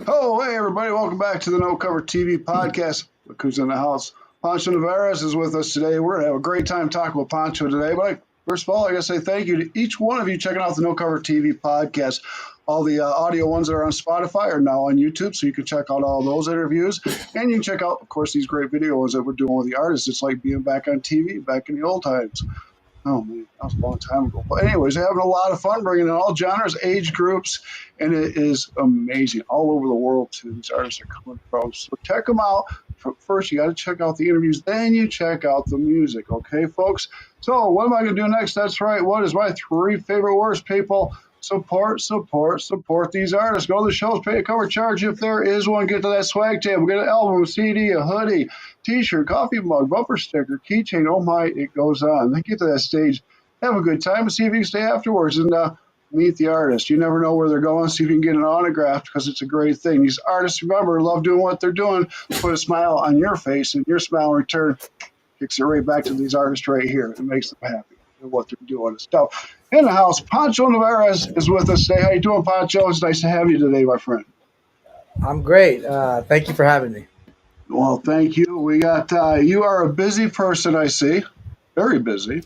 Oh, hey, everybody. Welcome back to the No Cover TV podcast. Look who's in the house. Poncho Nevarez is with us today. We're going to have a great time talking with Poncho today. But first of all, I got to say thank you to each one of you checking out the No Cover TV podcast. All the audio ones that are on Spotify are now on YouTube, so you can check out all those interviews. And you can check out, of course, these great videos that we're doing with the artists. It's like being back on TV, back in the old times. Oh man, that was a long time ago. But anyways, having a lot of fun bringing in all genres, age groups, and it is amazing. All over the world too, these artists are coming from. So check them out. First, you got to check out the interviews, then you check out the music. Okay, folks? So what am I going to do next? That's right. What is my three favorite words, people? Support, support, support these artists. Go to the shows, pay a cover charge if there is one. Get to that swag table, get an album, a CD, a hoodie, T-shirt, coffee mug, bumper sticker, keychain. Oh my, it goes on. Then get to that stage, have a good time, and see if you can stay afterwards and meet the artist. You never know where they're going. See if you can get an autograph because it's a great thing. These artists, remember, love doing what they're doing. Put a smile on your face, and your smile in return kicks it right back to these artists right here. It makes them happy with what they're doing and stuff. In the house, Poncho Nevarez is with us today. How you doing, Poncho? It's nice to have you today, my friend. I'm great. Thank you for having me. Well, thank you. We got you are a busy person, I see. Very busy.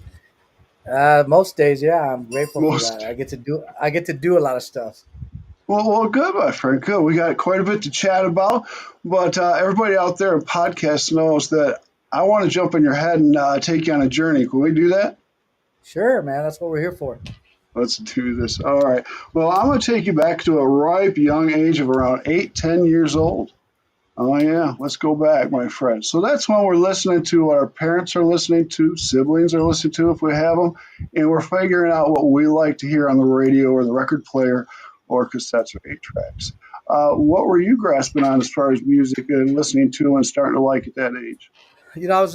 Most days, yeah, I'm grateful for that. Most. I get to do a lot of stuff. Well, good, my friend. Good. We got quite a bit to chat about, but everybody out there in podcast knows that I want to jump in your head and take you on a journey. Can we do that? Sure, man. That's what we're here for. Let's do this. All right. Well, I'm going to take you back to a ripe young age of around 8, 10 years old. Oh, yeah. Let's go back, my friend. So that's when we're listening to what our parents are listening to, siblings are listening to if we have them, and we're figuring out what we like to hear on the radio or the record player or cassettes or 8 tracks. What were you grasping on as far as music and listening to and starting to like at that age? I was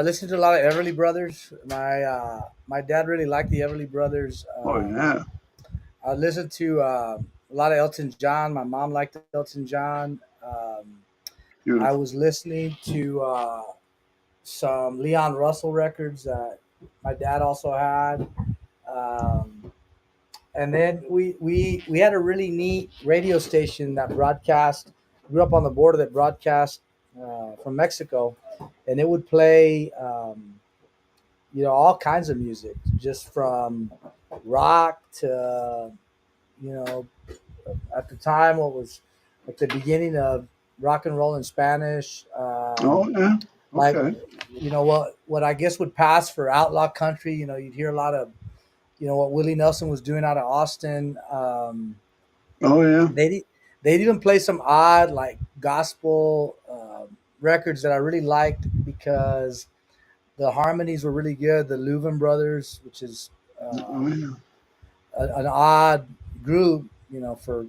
listening to a lot of Everly Brothers. My dad really liked the Everly Brothers. Oh, yeah. I listened to a lot of Elton John. My mom liked Elton John. I Beautiful. was listening to some Leon Russell records that my dad also had. Um, and then we had a really neat radio station that broadcast. Grew up on the border that broadcast from Mexico, and it would play all kinds of music, just from rock to you know at the time what was like the beginning of rock and roll in Spanish. Oh, yeah. Like Okay. what I guess would pass for outlaw country. You'd hear a lot of what Willie Nelson was doing out of Austin. Oh, yeah. They'd even play some odd like gospel records that I really liked because the harmonies were really good. The Louvin Brothers, which is Oh, yeah. an odd group, for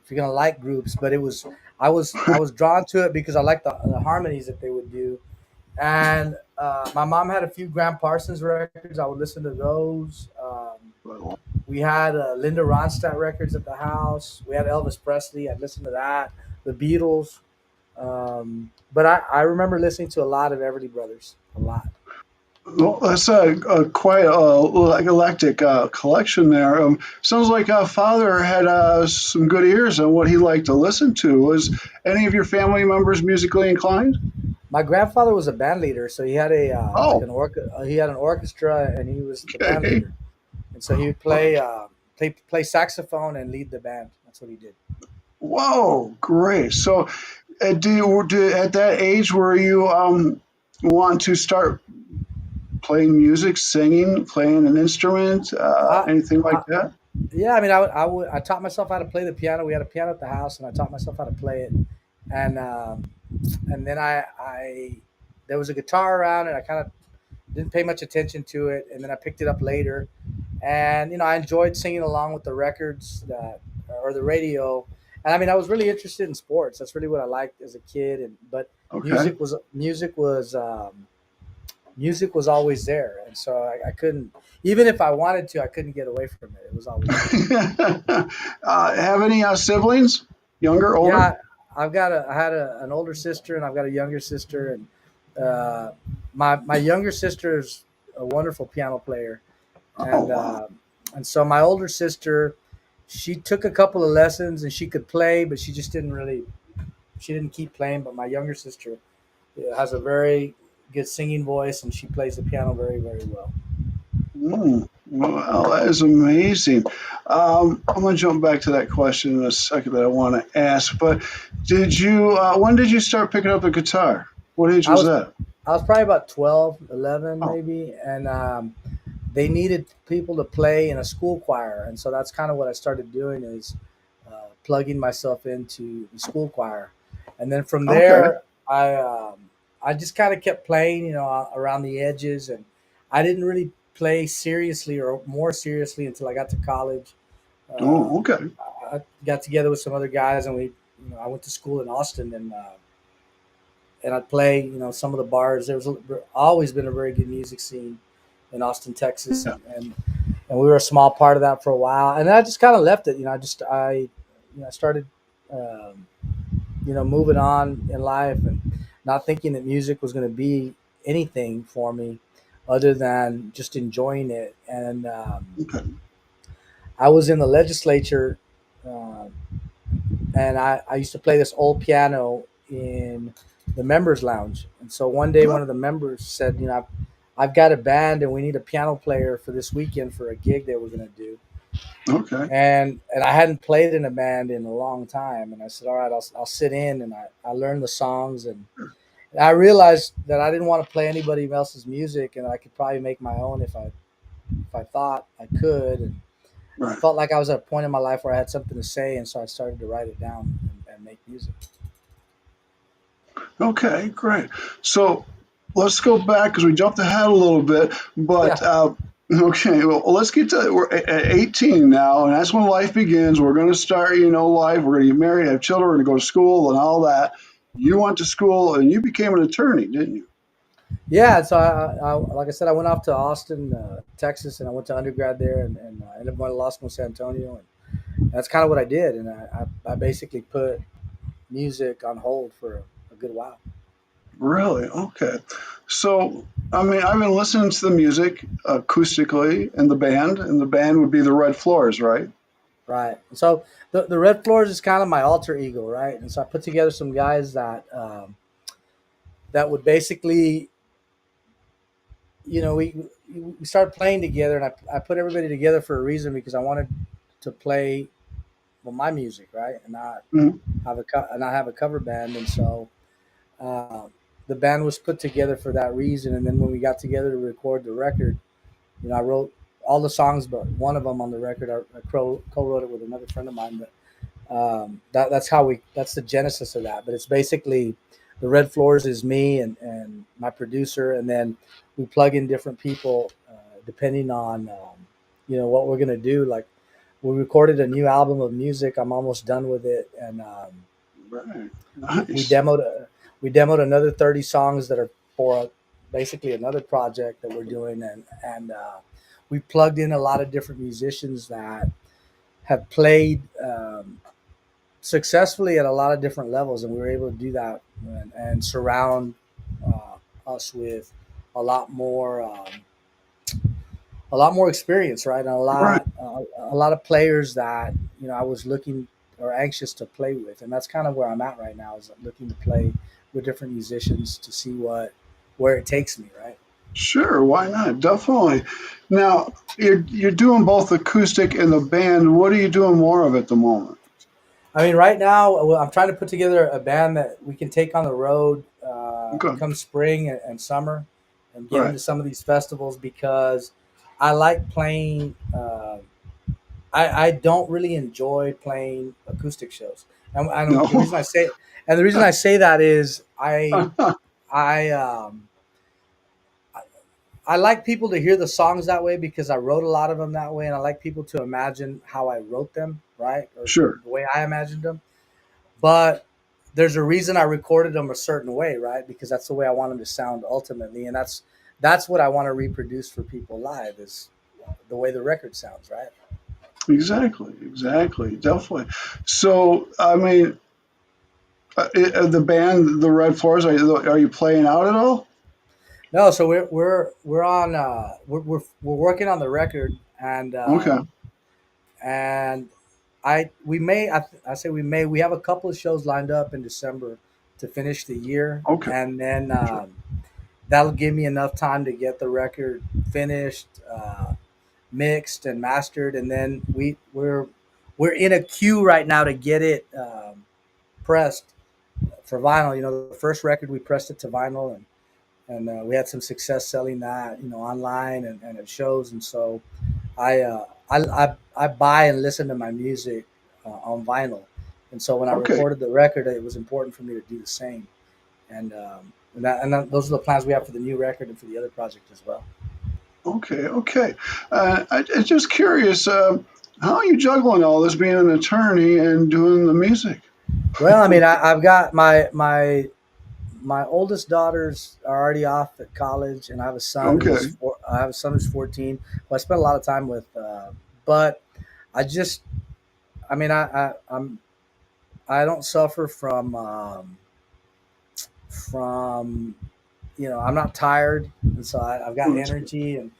if you're gonna like groups. But I was drawn to it because I liked the harmonies that they would do. And my mom had a few Graham Parsons records. I would listen to those. We had Linda Ronstadt records at the house. We had Elvis Presley. I'd listen to that. The Beatles. But I remember listening to a lot of Everly Brothers. A lot. Well, that's a quite like eclectic collection there. Sounds like father had some good ears on what he liked to listen to. Was any of your family members musically inclined? My grandfather was a band leader, so he had a like Oh, he had an orchestra, and he was the band okay. leader. And so he would play saxophone and lead the band. That's what he did. Whoa, great. So, at that age, were you want to start playing music, singing, playing an instrument, I, anything like I that? Yeah, I mean, I taught myself how to play the piano. We had a piano at the house, and I taught myself how to play it. And then I there was a guitar around, and I kind of didn't pay much attention to it. And then I picked it up later, and I enjoyed singing along with the records that or the radio. And I mean, I was really interested in sports. That's really what I liked as a kid. And but Okay. music was always there, and so I couldn't, even if I wanted to, I couldn't get away from it. It was always there. Have any siblings? Younger, older? Yeah, I had an older sister, and I've got a younger sister, and my younger sister is a wonderful piano player, Oh, and wow. and so my older sister, she took a couple of lessons and she could play, but she just she didn't keep playing. But my younger sister has a very good singing voice, and she plays the piano very, very well. Well, that is amazing. I'm going to jump back to that question in a second that I want to ask. But when did you start picking up the guitar? What age I was was that? I was probably about 12, 11 Oh, maybe, and they needed people to play in a school choir, and so that's kind of what I started doing is plugging myself into the school choir, and then from okay. there I just kind of kept playing, around the edges, and I didn't really play seriously or more seriously until I got to college. Um, Oh, okay. I got together with some other guys, and I went to school in Austin, and I'd play, some of the bars. Always been a very good music scene in Austin, Texas, Yeah. and we were a small part of that for a while. And I just kind of left it. I started, um, moving on in life and not thinking that music was going to be anything for me other than just enjoying it. And Okay. I was in the legislature, uh, and I used to play this old piano in the members lounge. And so one day one of the members said, I've got a band and we need a piano player for this weekend for a gig that we're going to do. Okay. And I hadn't played in a band in a long time. And I said, all right, I'll sit in, and I learned the songs, and I realized that I didn't want to play anybody else's music, and I could probably make my own if I thought I could. And I Right. felt like I was at a point in my life where I had something to say, and so I started to write it down and make music. Okay. Great. So let's go back because we jumped ahead a little bit. But Yeah. okay, well, let's get to we're at 18 now, and that's when life begins. We're going to start, life. We're going to get married, have children, we're going to go to school, and all that. You went to school, and you became an attorney, didn't you? Yeah, so like I said, I went off to Austin, Texas, and I went to undergrad there, and I ended up going to law school in San Antonio, and that's kind of what I did. And I basically put music on hold for a good while. Really? Okay. So, I mean, I've been listening to the music acoustically and the band would be the Red Floors, right? Right. So the Red Floors is kind of my alter ego, right? And so I put together some guys that would basically, we started playing together, and I put everybody together for a reason because I wanted to play my music, right, and not Mhm. have a cover band, and so uh, the band was put together for that reason. And then when we got together to record the record, I wrote all the songs, but one of them on the record, I co-wrote it with another friend of mine. But that's the genesis of that. But it's basically the Red Floors is me and my producer, and then we plug in different people depending on what we're gonna do. Like we recorded a new album of music. I'm almost done with it, and Right. we Nice. demoed we demoed another 30 songs that are for basically another project that we're doing, and we plugged in a lot of different musicians that have played successfully at a lot of different levels, and we were able to do that and surround us with a lot more a lot more experience, right? And Right. a lot of players that I was looking or anxious to play with, and that's kind of where I'm at right now. Is looking to play with different musicians to see where it takes me, right? Sure. Why not? Definitely. Now, you're doing both acoustic and the band. What are you doing more of at the moment? I mean, right now I'm trying to put together a band that we can take on the road Okay. come spring and summer, and get Right. into some of these festivals because I like playing. I don't really enjoy playing acoustic shows, and the No. reason I say that is I I like people to hear the songs that way because I wrote a lot of them that way, and I like people to imagine how I wrote them, right, or Sure. the way I imagined them. But there's a reason I recorded them a certain way, right? Because that's the way I want them to sound ultimately, and that's what I want to reproduce for people live is the way the record sounds, right? Exactly. Exactly. Definitely. So, I mean, the band, the Red Floors, are you playing out at all? No, so we're on we're working on the record, and Okay. and I say we may. We have a couple of shows lined up in December to finish the year, Okay. and then Sure. that'll give me enough time to get the record finished, mixed, and mastered, and then we're in a queue right now to get it pressed for vinyl. You know, the first record we pressed it to vinyl, and we had some success selling that, you know, online and at shows, and so I buy and listen to my music on vinyl, and so when I Okay. recorded the record, it was important for me to do the same, and those are the plans we have for the new record and for the other project as well. Okay. Okay. I'm just curious, how are you juggling all this, being an attorney and doing the music? Well, I mean, I've got my oldest daughters are already off at college, and I have a son who's Okay. I have a son who's 14, who I spent a lot of time with. But I just, I mean, I don't suffer from I'm not tired, and so I've got Oh, that's good. energy, and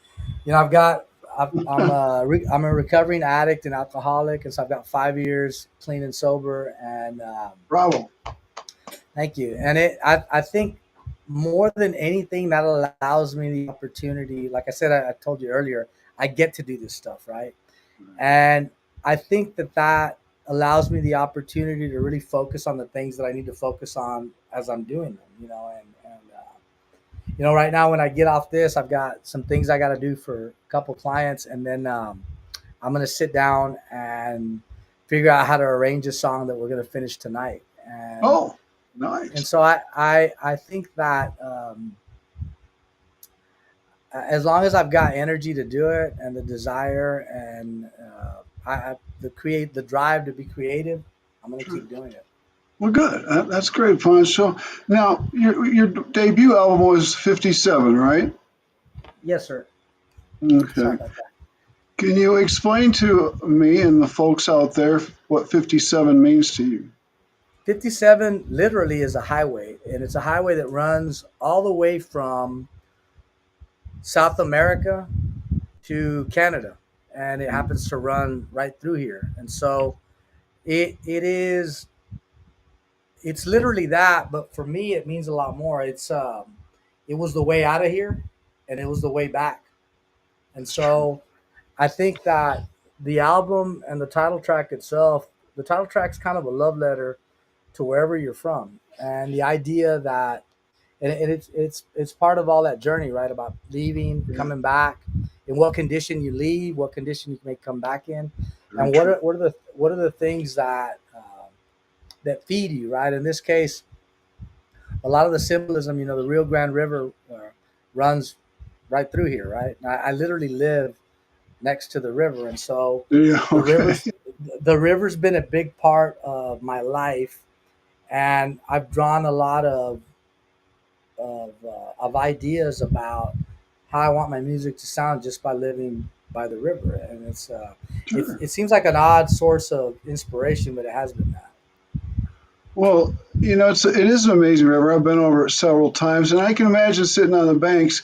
I'm a recovering addict and alcoholic, and so I've got 5 years clean and sober, and Bravo. thank you. And I think more than anything, that allows me the opportunity. Like I said, I told you earlier, I get to do this stuff, right? And I think that allows me the opportunity to really focus on the things that I need to focus on as I'm doing them, right now when I get off this, I've got some things I got to do for a couple clients, and then I'm going to sit down and figure out how to arrange a song that we're going to finish tonight. Oh, And nice. so I think that as long as I've got energy to do it and the desire and the drive to be creative, I'm going to Sure. keep doing it. Well, good. That's great, Poncho. So now, your debut album was 57, right? Yes, sir. Sorry Okay. about that. Can you explain to me and the folks out there what 57 means to you? 57 literally is a highway, and it's a highway that runs all the way from South America to Canada, and it happens to run right through here. And so it is it's literally that, but for me it means a lot more. It was the way out of here, and it was the way back. And That's true. so I think that the album and the title track itself, the title track's kind of a love letter to wherever you're from, and the idea that and it's part of all that journey, right? About leaving, Yeah, coming back, in what condition you leave, what condition you may come back in, very and true. what are the things that feed you, right? In this case, a lot of the symbolism, the Rio Grande River runs right through here, right? I literally live next to the river, and so Yeah, the okay. rivers the river's been a big part of my life, and I've drawn a lot of ideas about how I want my music to sound just by living by the river, and Sure. it seems like an odd source of inspiration, but it has been that. Well, it is an amazing river. I've been over it several times, and I can imagine sitting on the banks.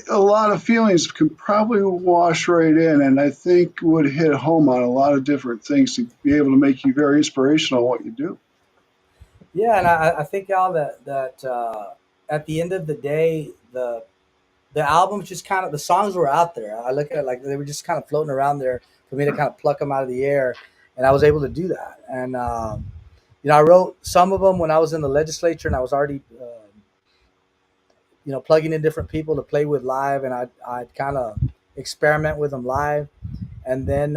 A lot of feelings can probably wash right in, and I think would hit home on a lot of different things to be able to make you very inspirational in what you do. Yeah, and I think y'all that at the end of the day, the albums just kind of the songs were out there. I look at it like they were just kind of floating around there for me to kind of pluck them out of the air, and I was able to do that. And I wrote some of them when I was in the legislature, and I was already plugging in different people to play with live, and I'd kind of experiment with them live, and then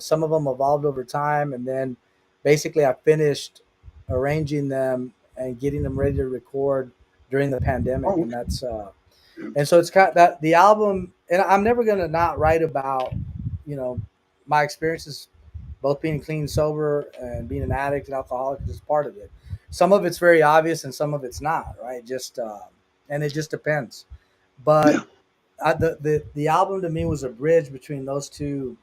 some of them evolved over time, and then basically I finished arranging them and getting them ready to record during the pandemic, Oh, and that's okay. and so it's kind of that the album, and I'm never gonna not write about you know my experiences, both being clean, sober, and being an addict and alcoholic is part of it. Some of it's very obvious, and some of it's not, right? Just and it just depends. Yeah. But the album to me was a bridge between those two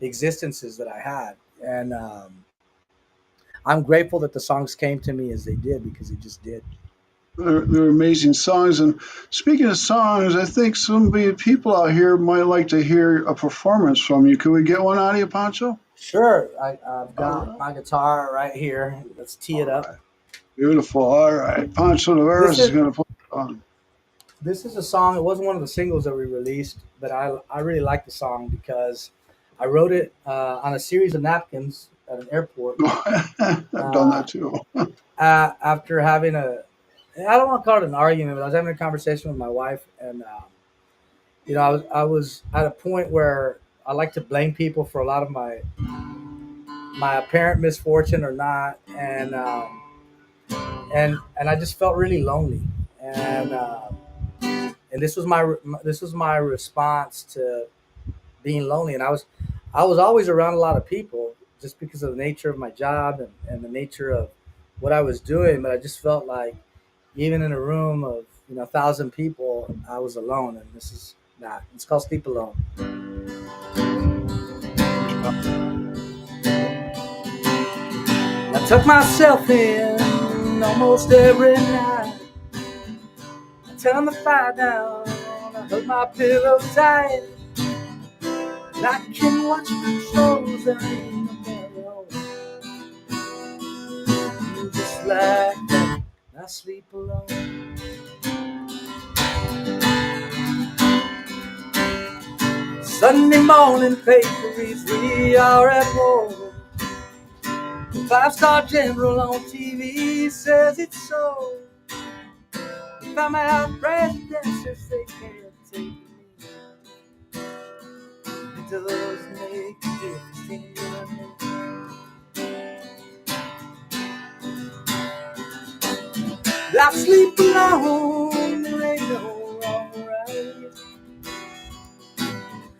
existences that I had, and I'm grateful that the songs came to me as they did because it just did. They're amazing songs. And speaking of songs, I think some of the people out here might like to hear a performance from you. Could we get one out of you, Pancho? Sure. I've All got right. my guitar right here. Let's tee All it up. right. Beautiful. All right. Poncho This Nevarez is is going to put it on. this is a song. It wasn't one of the singles that we released, but I really like the song because I wrote it on a series of napkins at an airport I've done uh, that too. after having I don't want to call it an argument, but I was having a conversation with my wife, and I was at a point where I like to blame people for a lot of my apparent misfortune or not, and I just felt really lonely, and this was my response to being lonely, and I was always around a lot of people just because of the nature of my job and the nature of what I was doing, but I just felt like even in a room of 1,000 people, I was alone, and this is not. It's called Sleep Alone. I tuck myself in almost every night. I turn the fire down. I hold my pillow tight. And I can watch my shows that ain't nobody home. Just like that, I sleep alone. Sunday morning paper reads we are at war. The five-star general on TV says it's so. If I'm out presidents, if they can't take me, it does make a difference between you and me. I sleep alone, there ain't no wrong or right.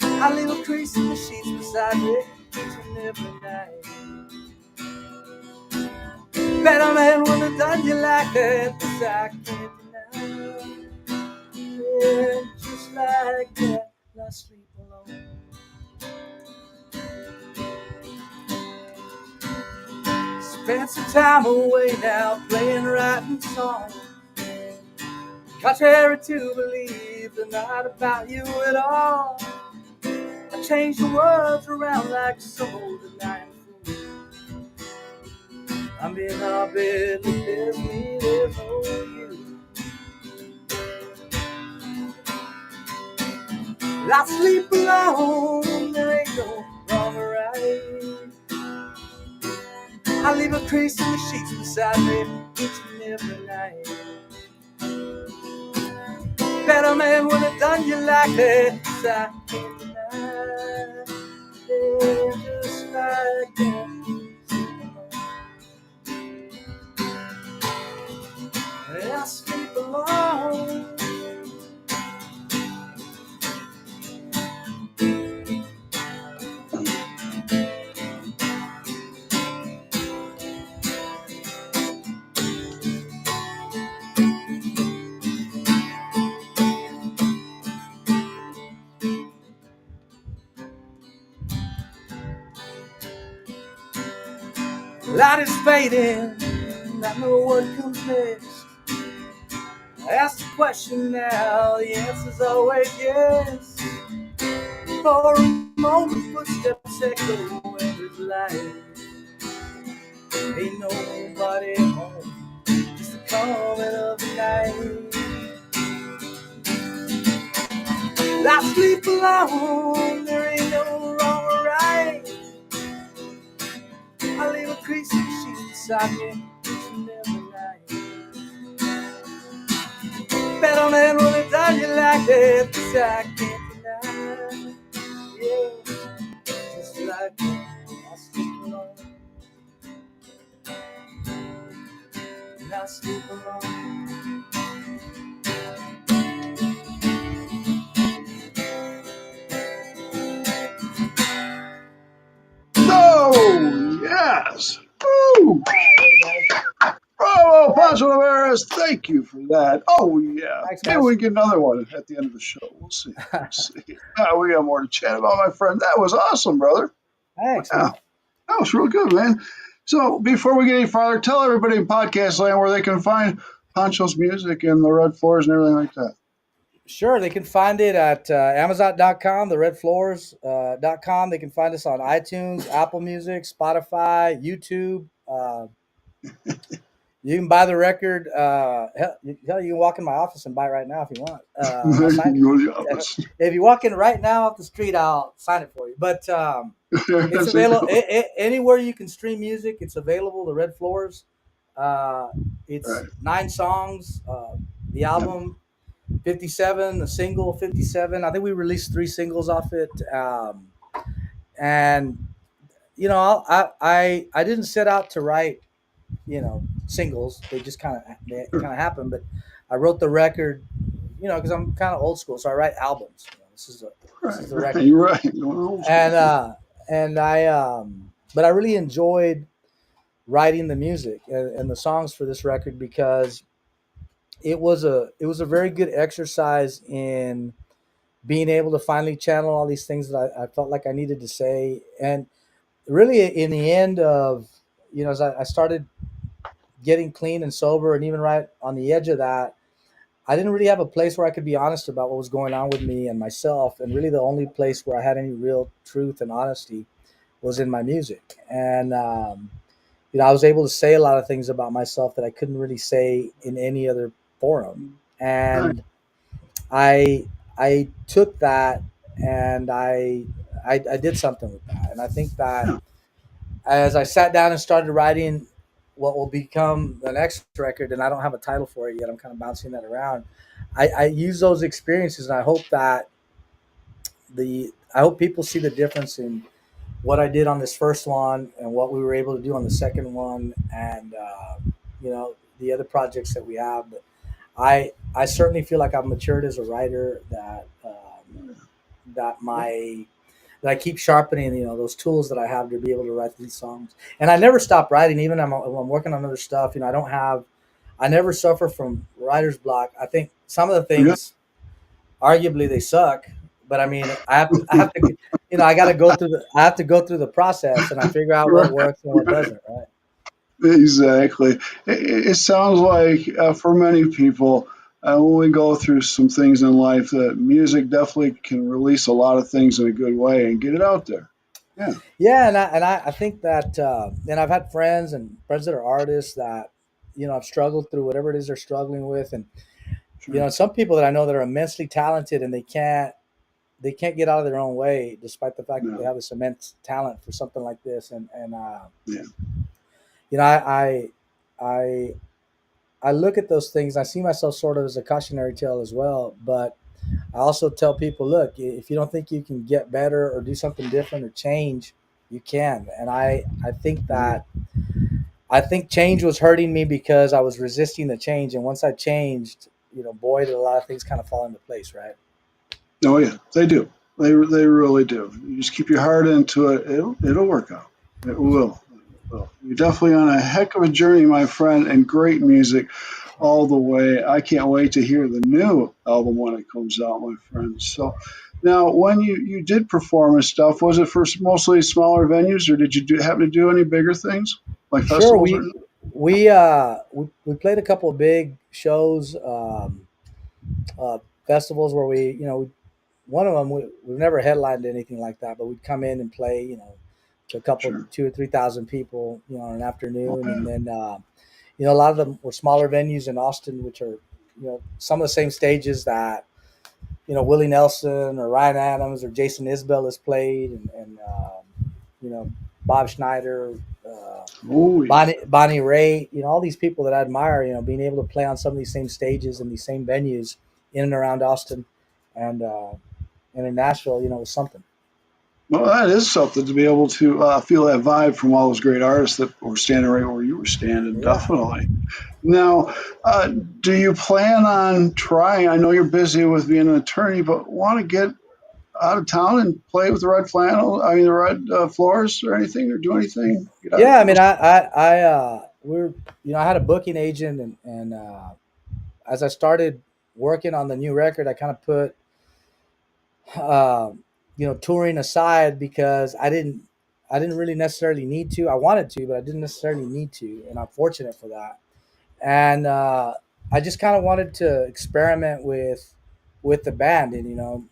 I leave a crease in the sheets beside me each and every night. Better man would have done you like that, but I can't deny. Yeah, just like that, I sleep alone. Spent some time away now playing, writing songs. Contrary to belief, they're not about you at all. I change the words around like some old lying fool. I'm in our bed, look, there's me, there's no you. I sleep alone, there ain't no wrong or right. I leave a crease in the sheets beside me each and every night. Better man would have done you like that, 'cause I can't deny. Yeah, just like that. I sleep alone. Light is fading, I know what comes next. I ask the question now, the answer's always yes. For a moment, footsteps echo in his light. Ain't nobody home, just the coming of the night. I sleep alone, there ain't no wrong or right. I leave a crease in the sheets beside me each and every night. Better man would have done you like that, 'cause I can't deny. Yeah, just like that, I sleep alone. And I sleep alone. Oh, yes. Woo! Bravo, Poncho Nevarez. Thank you for that. Oh, yeah. Thanks, Maybe we guys. get another one at the end of the show. We'll see. We'll see. We got more to chat about, my friend. That was awesome, brother. Thanks, Yeah, man. that was real good, man. So before we get any farther, tell everybody in podcast land where they can find Poncho's music and the Red Floors and everything like that. Sure, they can find it at Amazon.com, the redfloors.com. They can find us on iTunes, Apple Music, Spotify, YouTube. You can buy the record. Hell, you can walk in my office and buy it right now if you want. I'll There sign you go to the it. office. If you walk in right now off the street, I'll sign it for you. But it's There you available go. anywhere you can stream music. It's available. The Red Floors. Uh, it's Right. 9 songs. The Yeah. album 57, the single 57. I think we released 3 singles off it. And I didn't set out to write singles. They kind of happened. But I wrote the record, because I'm kind of old school, so I write albums. This Right. is the Right. record, You're right. You're old school. and but I really enjoyed writing the music and the songs for this record because it was a very good exercise in being able to finally channel all these things that I felt like I needed to say. And really, in the end of, as I started getting clean and sober and even right on the edge of that, I didn't really have a place where I could be honest about what was going on with me and myself. And really, the only place where I had any real truth and honesty was in my music. And, I was able to say a lot of things about myself that I couldn't really say in any other forum. Right. And I took that and I did something with that. And I think that Yeah. as I sat down and started writing what will become the next record, and I don't have a title for it yet, I'm kind of bouncing that around. I use those experiences, and I hope people see the difference in what I did on this first one and what we were able to do on the second one, and the other projects that we have. But I certainly feel like I've matured as a writer. That I keep sharpening, those tools that I have to be able to write these songs. And I never stop writing, even when I'm working on other stuff. I never suffer from writer's block. I think some of the Yeah. things, arguably, they suck, but I mean, I have to, I have to go through the process and I figure out what Right. works and what Right. doesn't. Right. Exactly. It sounds like for many people, when we go through some things in life, that music definitely can release a lot of things in a good way and get it out there. Yeah. Yeah, and I think that, and I've had friends that are artists that, have struggled through whatever it is they're struggling with, and Sure. some people that I know that are immensely talented and they can't get out of their own way, despite the fact that they No. have this immense talent for something like this. And Yeah. you know, I I I look at those things. I see myself sort of as a cautionary tale as well, but I also tell people, look, if you don't think you can get better or do something different or change, you can. And I think change was hurting me because I was resisting the change. And once I changed, boy, did a lot of things kind of fall into place, right? Oh yeah, they do. They really do. You just keep your heart into it. It'll work out. It will. Well, you're definitely on a heck of a journey, my friend, and great music all the way. I can't wait to hear the new album when it comes out, my friend. So now, when you did perform and stuff, was it for mostly smaller venues, or did you happen to do any bigger things like Sure, festivals or? we played a couple of big shows, uh, festivals where one of them we've never headlined anything like that, but we'd come in and play, to a couple, Sure. 2 or 3 thousand people, in an Oh afternoon. yeah. And then a lot of them were smaller venues in Austin, which are some of the same stages that Willie Nelson or Ryan Adams or Jason Isbell has played, and you know Bob Schneider, Oh yeah. Bonnie Raitt, all these people that I admire, being able to play on some of these same stages and these same venues in and around Austin, and in Nashville, was something. Well, that is something to be able to feel that vibe from all those great artists that were standing right where you were standing. Yeah. Definitely. Now, do you plan on trying? I know you're busy with being an attorney, but want to get out of town and play with the red flannel? I mean, the red floors or anything, or do anything? Get out Yeah, I of mean, I had a booking agent, and as I started working on the new record, I kind of put, touring aside because I didn't really necessarily need to. I wanted to, but I didn't necessarily need to, and I'm fortunate for that. And I just kind of wanted to experiment with with the band, and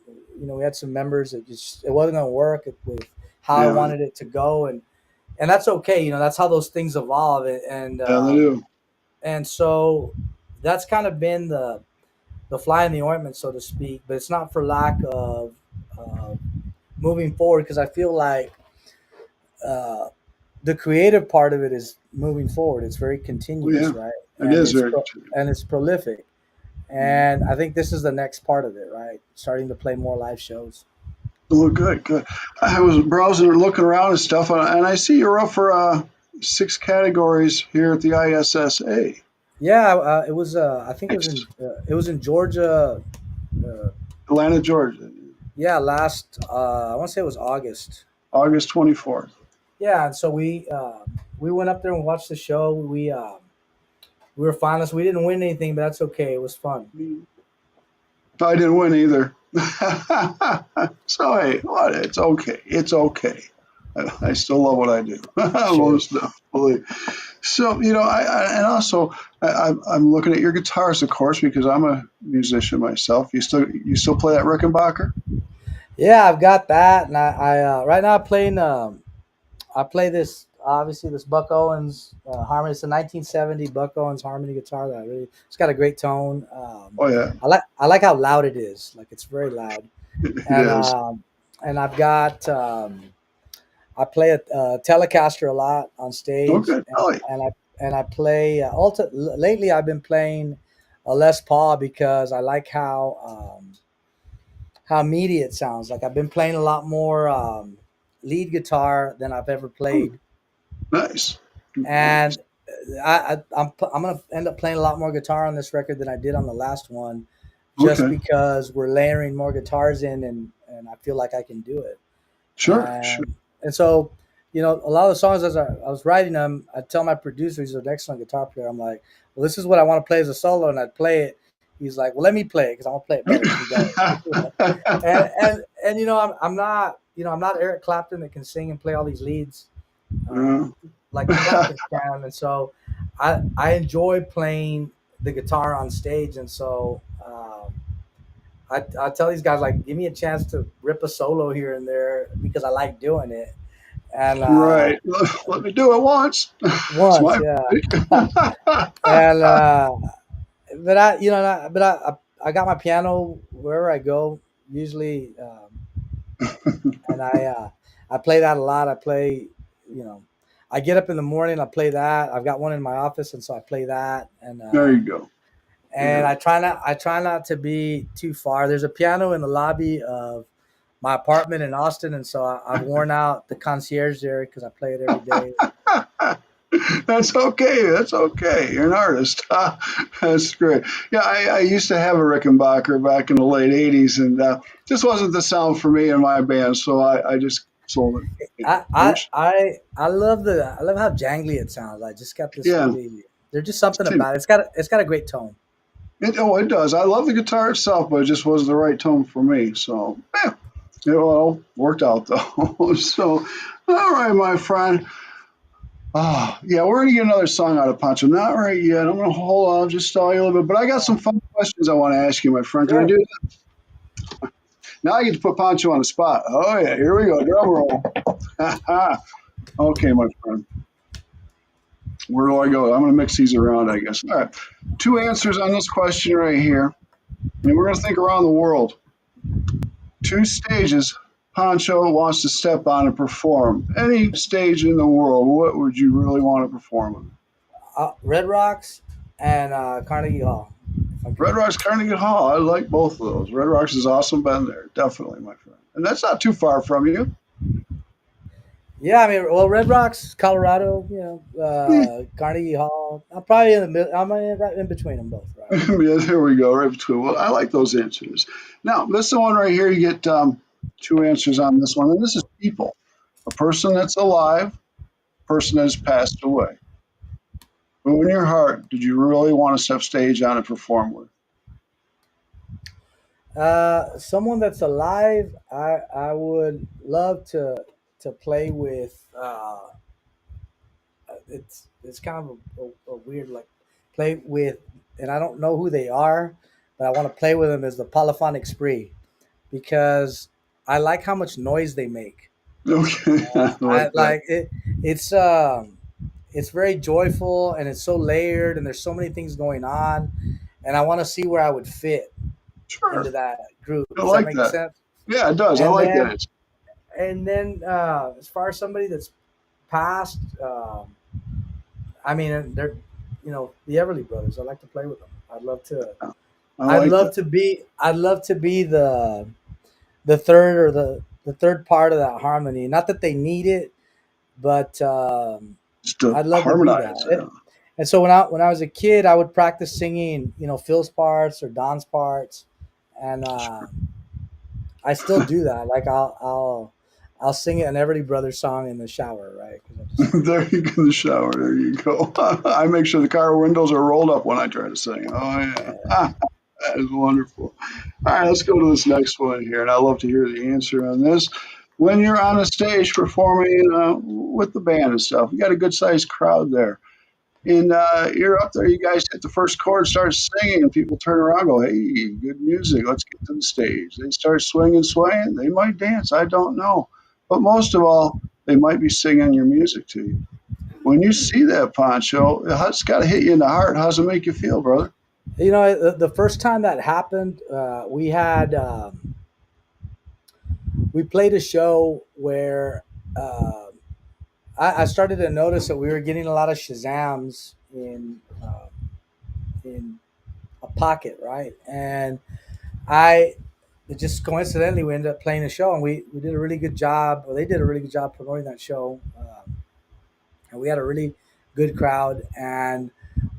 we had some members that just it wasn't going to work with how I Yeah, wanted it to go, and that's okay. That's how those things evolve, and yeah, they do. and so that's kind of been the fly in the ointment, so to speak. But it's not for lack of uh, moving forward, because I feel like uh, the creative part of it is moving forward. It's very Oh, continuous, yeah, right? it And is it's very true. and it's prolific. And I think this is the next part of it, right? Starting to play more live shows. Oh, good, good. I was browsing and looking around and stuff, and I see you're up for six categories here at the ISSA. Yeah, it was. I think Nice. it was in Georgia. Uh, Atlanta, Georgia, yeah, last. I want to say it was August. August 24th. Yeah, and so we went up there and watched the show. We were finalists. We didn't win anything, but that's okay. It was fun. I didn't win either. So hey, what? It's okay. It's okay. I still love what I do, Sure. most definitely. So and also I'm looking at your guitars, of course, because I'm a musician myself. You still play that Rickenbacker? Yeah, I've got that, and right now I'm playing. I play this obviously this Buck Owens harmony. It's a 1970 Buck Owens harmony guitar that it's got a great tone. Oh yeah, I like how loud it is. Like it's very loud, it and is. I've got I play a Telecaster a lot on stage, Okay. Oh yeah. and I play lately. I've been playing a Les Paul because I like how meaty it sounds. Like I've been playing a lot more lead guitar than I've ever Oh, played, nice. Nice. and I'm gonna end up playing a lot more guitar on this record than I did on the last one, just Okay. because we're layering more guitars in, and I feel like I can do it. Sure. Sure. And so, a lot of the songs as I was writing them, I tell my producer, he's an excellent guitar player. I'm like, well, this is what I want to play as a solo, and I'd play it. He's like, well, let me play it because I want to play it better than he does. I'm not Eric Clapton that can sing and play all these leads Uh, um, like Clapton can, and so I enjoy playing the guitar on stage, and so I tell these guys like, give me a chance to rip a solo here and there because I like doing it, and right. Let me do it once. It's once, my yeah, break. and but I got my piano wherever I go usually, and I play that a lot. I play, you know, I get up in the morning, I play that. I've got one in my office, and so I play that, There you go. and Yeah. I try not to be too far. There's a piano in the lobby of my apartment in Austin, and so I've worn out the concierge there because I play it every day. That's okay. That's okay. You're an artist. That's great. Yeah, I used to have a Rickenbacker back in the late '80s, and just wasn't the sound for me and my band, so I just sold it. I I I wish. I love how jangly it sounds. I just got this Yeah. really. There's just something about it. It's got a great tone. It does. I love the guitar itself, but it just wasn't the right tone for me. So, it all worked out though. So, all right, my friend. Yeah, we're gonna get another song out of Poncho. Not right yet. I'm gonna hold on, just stall you a little bit. But I got some fun questions I want to ask you, my friend. Can I Sure. do that? Now I get to put Poncho on the spot. Oh yeah, here we go. Drum roll. Okay, my friend. Where do I go? I'm gonna mix these around, I guess. All right. Two answers on this question right here, and we're gonna think around the world. Two stages Poncho wants to step on and perform. Any stage in the world, what would you really want to perform on? Red Rocks and Carnegie Hall, if I Red could. Rocks, Carnegie Hall. I like both of those. Red Rocks is awesome. Been there, definitely, my friend. And that's not too far from you. Yeah, I mean, well, Red Rocks, Colorado, Yeah, Carnegie Hall. I'm probably in the middle. Right in between them both, right? there we go, right between. Well, I like those answers. Now, this is the one right here. You get two answers on this one, and this is people. A person that's alive, person that has passed away. Who in your heart did you really want to step stage on and perform with? Someone that's alive, I would love to play with. It's kind of a weird like play with, and I don't know who they are, but I want to play with them is the polyphonic spree because I like how much noise they make. Okay, I I like that. like it. It's it's very joyful and it's so layered and there's so many things going on, and I want to see where I would fit into Sure, that group. I Does that like make that. sense? Yeah, it does. I And like then that. as far as somebody that's passed, I mean, they're the Everly Brothers. I like to play with them. I'd love to. I like that. I'd love to be the third or the third part of that harmony. Not that they need it, but Just to I'd love to be harmonize. that. And so when I was a kid, I would practice singing, Phil's parts or Don's parts, and I still do that. Like I'll sing an Everly Brothers song in the shower, right? 'Cause I just There you go in the shower. There you go. I make sure the car windows are rolled up when I try to sing. Oh yeah, that is wonderful. All right, let's go to this next one here, and I'd love to hear the answer on this. When you're on a stage performing with the band and stuff, you got a good sized crowd there, and you're up there. You guys hit the first chord, start singing, and people turn around, and go, "Hey, good music. Let's get to the stage." They start swinging, swaying. They might dance. I don't know, but most of all, they might be singing your music to you. When you see that, Poncho, it's got to hit you in the heart. How's it make you feel, brother? the first time that happened, we played a show where I started to notice that we were getting a lot of Shazams in a pocket, right? And I just coincidentally we ended up playing a show, and we did a really good job. Or they did a really good job promoting that show, and we had a really good crowd. And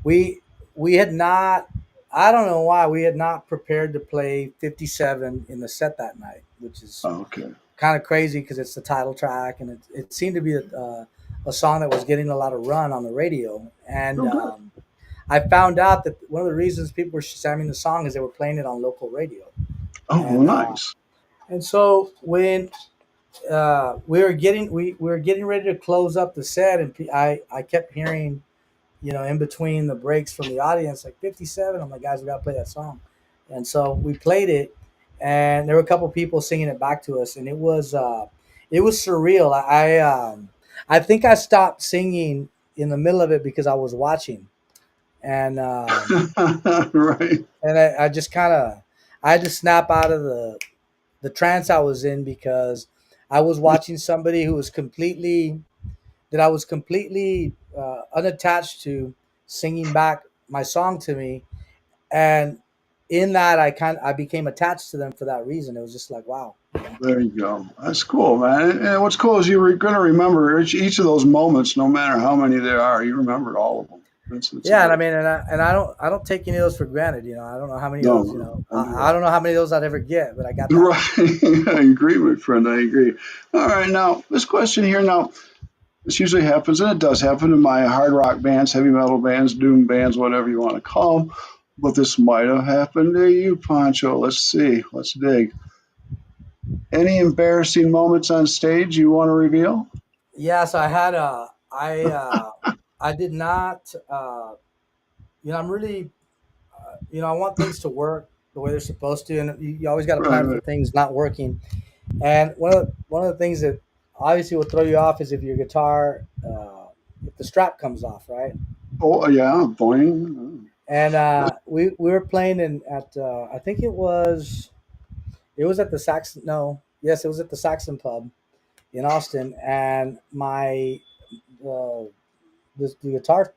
we we had not. I don't know why we had not prepared to play 57 in the set that night, which is Oh, okay. kind of crazy because it's the title track, and it seemed to be a song that was getting a lot of run on the radio. And Oh, good. I found out that one of the reasons people were shamming the song is they were playing it on local radio. Oh, well, And nice. so when we were getting ready to close up the set, and I kept hearing, in between the breaks from the audience, like 57. I'm like, guys, we gotta play that song. And so we played it, and there were a couple people singing it back to us, and it was surreal. I think I stopped singing in the middle of it because I was watching, and Right. I just kind of I had to snap out of the trance I was in because I was watching somebody who was completely that I was completely unattached to singing back my song to me, and in that I became attached to them for that reason. It was just like wow. There you go. That's cool, man. And what's cool is you're going to remember each of those moments, no matter how many there are. You remember all of them. It's a Yeah, and I great. mean, and I don't take any of those for granted. I don't know how many of No, those. no, don't do I that. don't know how many of those I'd ever get, but I got that one. Right. I agree, my friend. I agree. All right. Now, this question here. Now, this usually happens, and it does happen in my hard rock bands, heavy metal bands, doom bands, whatever you want to call them. But this might have happened to you, Poncho. Let's see. Let's dig. Any embarrassing moments on stage you want to reveal? Yeah, so I did not. I'm really I want things to work the way they're supposed to, and you always got to Right, plan for right. things not working. And one of the things that obviously will throw you off is if your guitar, if the strap comes off, right? Oh, yeah. Boing. And we were playing in at I think it was at the Saxon no yes it was at the Saxon pub in Austin, and uh, the guitar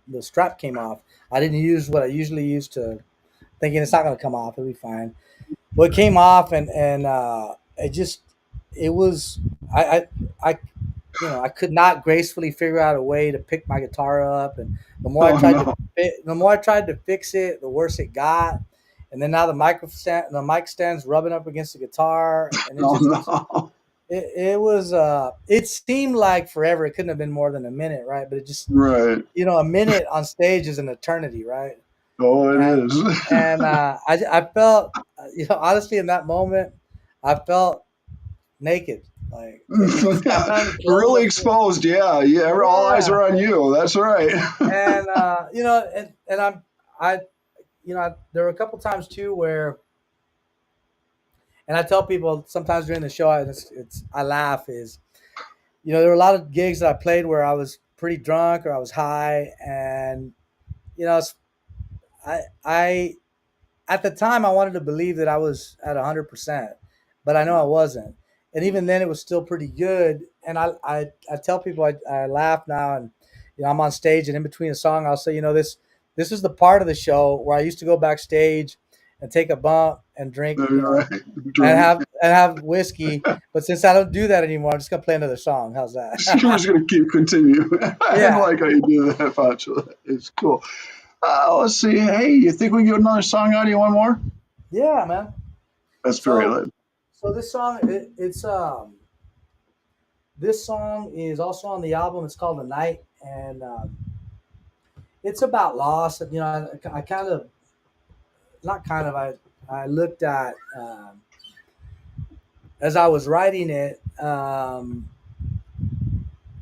the strap came off. I didn't use what I usually use to thinking it's not going to come off, it'll be fine. Well, it came off, and it was I I could not gracefully figure out a way to pick my guitar up, and Oh, no. the more I tried to fix it, the worse it got. And then now the mic stand's rubbing up against the guitar, and Oh, no. it seemed like forever. It couldn't have been more than a minute, right? But it just Right. a minute on stage is an eternity, right? Oh, it and is. and I felt honestly in that moment I felt naked, like kind of clothes Really up to it. exposed. Yeah. Yeah. All eyes Yeah, are on you. That's right. and and I'm I there were a couple times too where, and I tell people sometimes during the show, I laugh is, there were a lot of gigs that I played where I was pretty drunk or I was high, and I at the time I wanted to believe that I was at 100%, but I know I wasn't. And even then, it was still pretty good. And I tell people I laugh now, and I'm on stage, and in between a song, I'll say, this is the part of the show where I used to go backstage and take a bump and drink, Right. and Drink. have whiskey. But since I don't do that anymore, I'm just gonna play another song. How's that? We're just going to continue. I Yeah, like how you do that, Pancho. It's cool. Let's see. Hey, you think we can get another song out of you? One more? yeah, man. That's great. So so this song, this song is also on the album. It's called The Night, and it's about loss. I kind of, not kind of, I looked at, as I was writing it,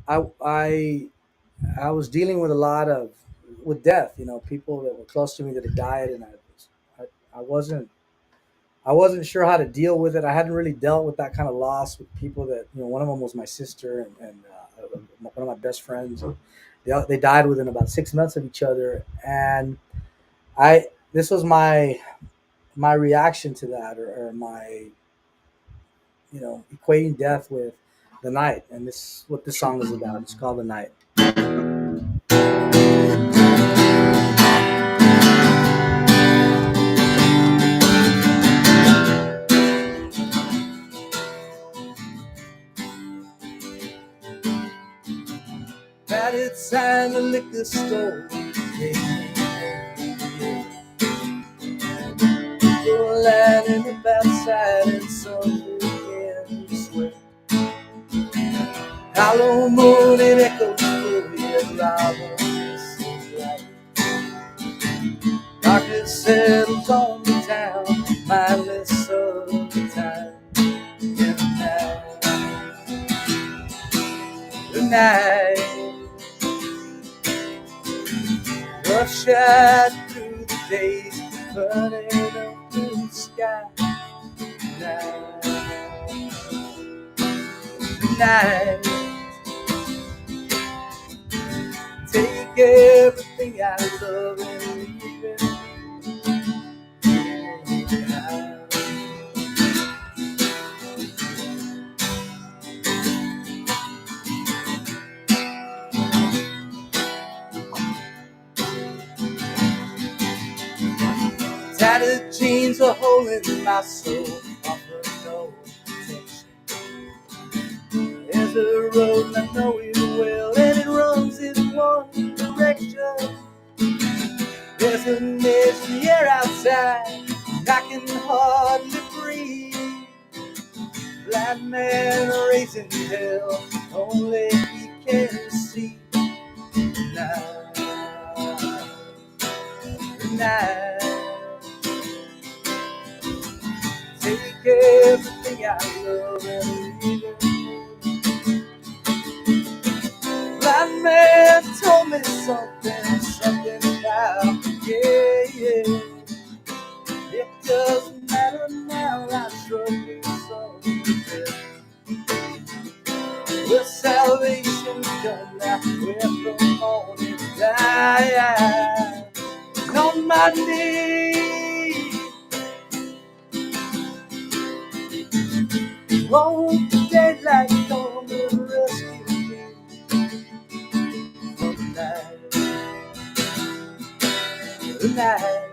I, I, I was dealing with a lot of, with death, people that were close to me that had died, and I wasn't, I wasn't sure how to deal with it. I hadn't really dealt with that kind of loss with people that, one of them was my sister, and one of my best friends. They died within about 6 months of each other, and this was my reaction to that, or my, equating death with the night, and this is what this song is about. It's called The Night. Battered sign the liquor store. Line in the backside and some weekend sweat. Hollow moon and echoes through his robin's light. Darkness settles on the town, mindless of the time. And the night, rush out through the days, burning up in the sky. Night, take everything I love and leave it behind. Tattered jeans are holding my soul, offer no protection. There's a road and I know it well, and it runs in one direction. There's a mist in the air outside, and I can hardly breathe. Blind man raising hell, only he can see. Night, take everything I love and leave it. Blind man told me something about, yeah. It doesn't matter now, I shrug it so. With salvation come now, with the morning light. On my knees, won't the daylight come to rescue me from the night? The night,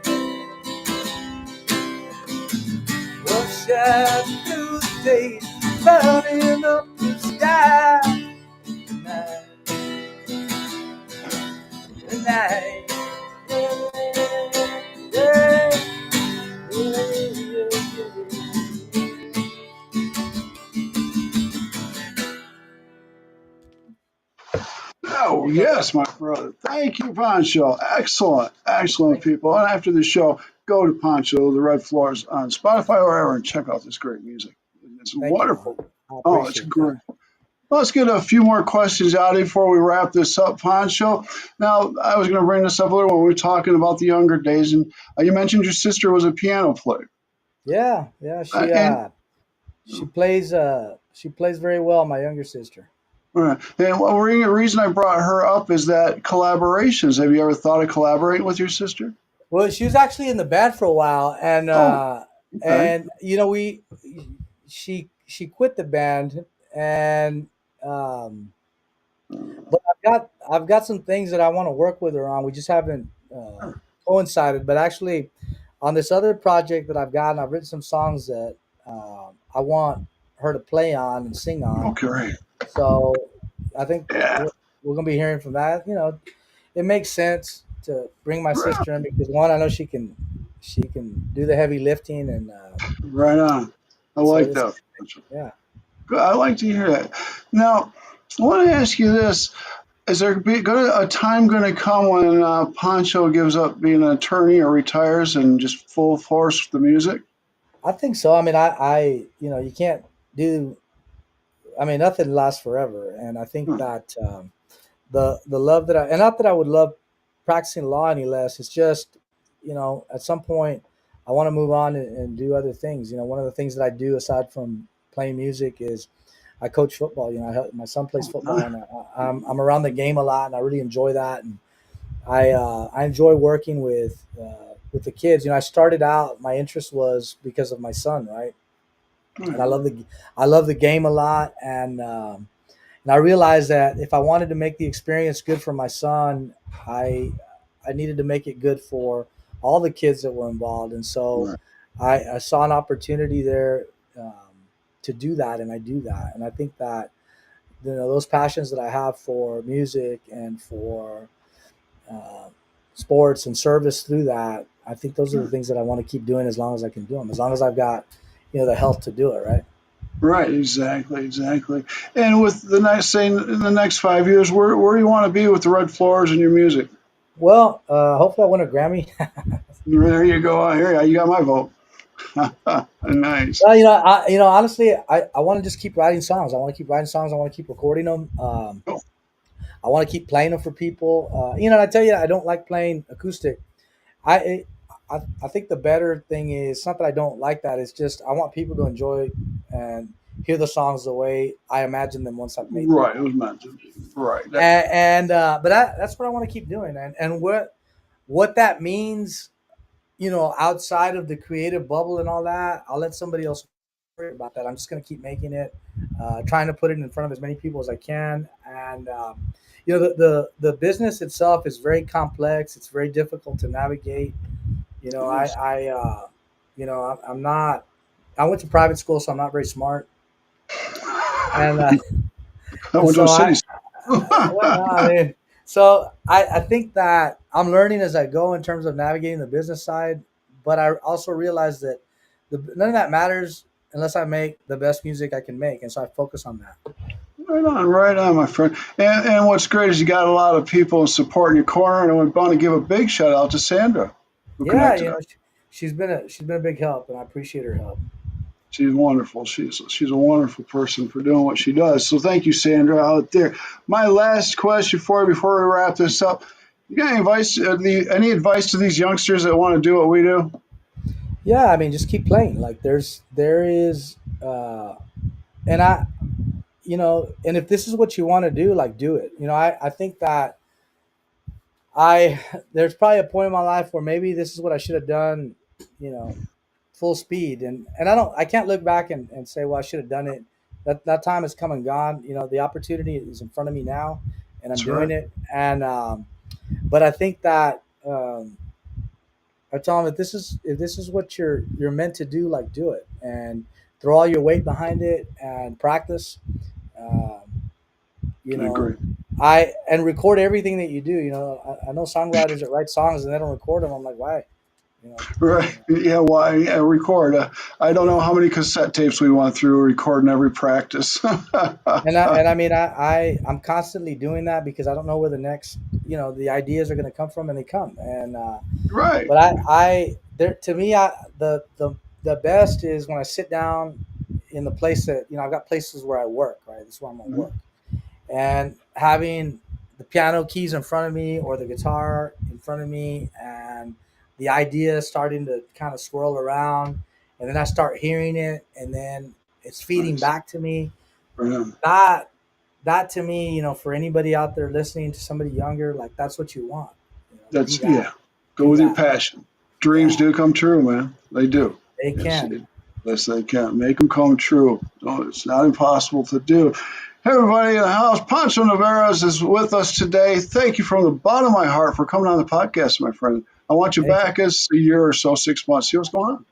rush out through the days, burning up the sky. The night, the night, yeah, yeah. Oh, yes, my brother. Thank you, Poncho. Excellent, excellent people. And after the show, go to Poncho, the Red Floors on Spotify or wherever and check out this great music. It's Thank you, wonderful. man. I Oh, it's appreciate great. that. Let's get a few more questions out of you before we wrap this up, Poncho. Now, I was going to bring this up earlier when we were talking about the younger days, and you mentioned your sister was a piano player. Yeah, yeah. And She plays very well. My younger sister. and one reason I brought her up is that collaborations. Have you ever thought of collaborating with your sister? Well, she was actually in the band for a while, Oh, okay. and we she quit the band, and um, but I've got some things that I want to work with her on. We just haven't coincided, but actually, on this other project that I've gotten, I've written some songs that I want her to play on and sing on. Okay. So I think Yeah. we're gonna be hearing from that. It makes sense to bring my Right sister in because one, I know she can do the heavy lifting, and right on. I so like this, that. yeah. Good. I like to hear that. Now, I want to ask you this. Is there a time going to come when Poncho gives up being an attorney or retires and just full force with the music? I think so. I mean, you can't do. I mean, nothing lasts forever, and I think Hmm. that the love that and not that I would love practicing law any less. It's just at some point I want to move on and do other things. One of the things that I do aside from playing music is I coach football. My son plays Oh, football, nice. and I'm around the game a lot, and I really enjoy that. And I enjoy working with the kids. I started out, my interest was because of my son, right? And I love the game a lot, and I realized that if I wanted to make the experience good for my son, I I needed to make it good for all the kids that were involved. And so Right. I saw an opportunity there um, to do that, and I do that. And I think that those passions that I have for music and for uh, sports and service through that, I think those are the things that I want to keep doing as long as I can do them, as long as I've got the health to do it. Right. Right, exactly, exactly. And with the next, say, in the next 5 years, where do you want to be with the Red Floors and your music? Well, hopefully I win a Grammy. There you go. Here, you got my vote. Nice. Well, honestly, I want to just keep writing songs. I want to keep writing songs. I want to keep recording them. Oh, I want to keep playing them for people. And I tell you, I don't like playing acoustic. I, it, I think the better thing is it's not that I don't like that. It's just I want people to enjoy and hear the songs the way I imagine them once I've made them. right. It was meant to be. Right. But that's what I want to keep doing. And what that means, outside of the creative bubble and all that, I'll let somebody else worry about that. I'm just going to keep making it, trying to put it in front of as many people as I can. And, the business itself is very complex. It's very difficult to navigate. You know, I, Yes. I, uh, I'm not, I went to private school, so I'm not very smart. And, I and went to a so city. well, no, I mean, so I think that I'm learning as I go in terms of navigating the business side, but I also realize that none of that matters unless I make the best music I can make, and so I focus on that. Right on, my friend. And what's great is you got a lot of people supporting your corner, and I want to give a big shout out to Sandra, who Yeah, connected us. she's been a big help, and I appreciate her help. She's wonderful. She's a wonderful person for doing what she does. So thank you, Sandra, out there. My last question for you before we wrap this up: you got any advice? Any advice to these youngsters that want to do what we do? Yeah, I mean, just keep playing. Like there is, and and if this is what you want to do, like do it. I think that I there's probably a point in my life where maybe this is what I should have done, you know, full speed, and I can't look back and say, well, I should have done it. That time has come and gone. The opportunity is in front of me now, and I'm That's doing right. it. And but I think that I tell them, if this is what you're meant to do, like do it and throw all your weight behind it and practice. Um, you I know, agree. I and record everything that you do. I know songwriters that write songs and they don't record them. I'm like, why? You know, Right. Yeah. Well, yeah, record. I don't know how many cassette tapes we went through recording every practice. I mean, I'm constantly doing that because I don't know where the next, the ideas are going to come from, and they come. And Right. but I there to me, the best is when I sit down in the place that, I've got places where I work, right? This is where I'm gonna work, and having the piano keys in front of me or the guitar in front of me, and the idea starting to kind of swirl around, and then I start hearing it, and then it's feeding Nice. back to me. Right on. That to me, for anybody out there listening, to somebody younger, like, that's what you want. Be That's, that. yeah. Go Do with your that. passion. Dreams Yeah, do come true, man. They do. they Yes, can. yes, they can. Make them come true. No, it's not impossible to do. Hey, everybody in the house. Poncho Nevarez is with us today. Thank you from the bottom of my heart for coming on the podcast, my friend. I want you Anytime. back as a year or so, 6 months. See what's going on.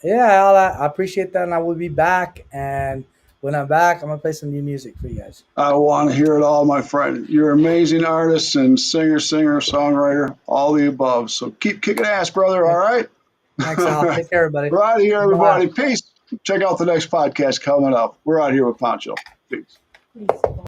Yeah, I appreciate that, and I will be back. And when I'm back, I'm gonna play some new music for you guys. I want to hear it all, my friend. You're an amazing artist and singer, songwriter, all the above. So keep kicking ass, brother. All Thanks, right. thanks, All Al. right. Take care, everybody. We're out of here, Bye. everybody. Peace. Check out the next podcast coming up. We're out here with Poncho. Peace.